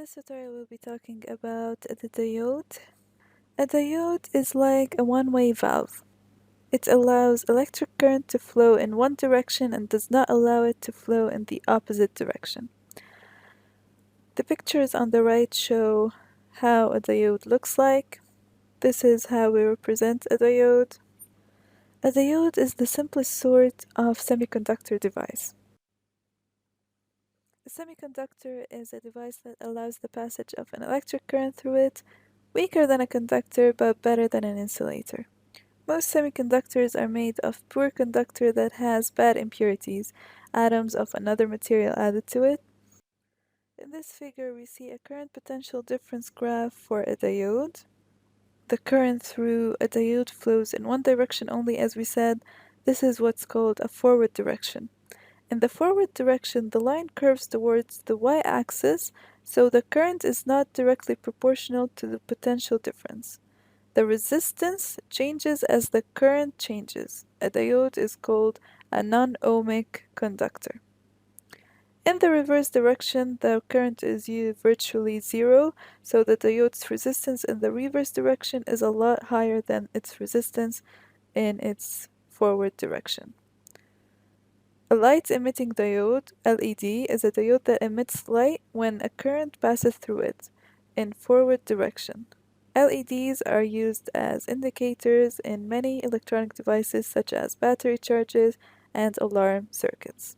this tutorial we'll be talking about the diode. A diode is like a one-way valve. It allows electric current to flow in one direction and does not allow it to flow in the opposite direction. The pictures on the right show how a diode looks like. This is how we represent a diode. A diode is the simplest sort of semiconductor device. A semiconductor is a device that allows the passage of an electric current through it, weaker than a conductor but better than an insulator. Most semiconductors are made of poor conductor that has bad impurities, atoms of another material added to it. In this figure we see a current potential difference graph for a diode. The current through a diode flows in one direction only, as we said. This is what's called a forward direction. In the forward direction, the line curves towards the y-axis, so the current is not directly proportional to the potential difference. The resistance changes as the current changes. A diode is called a non-ohmic conductor. In the reverse direction, the current is virtually zero, so the diode's resistance in the reverse direction is a lot higher than its resistance in its forward direction. A light-emitting diode, LED, is a diode that emits light when a current passes through it, in forward direction. LEDs are used as indicators in many electronic devices such as battery chargers and alarm circuits.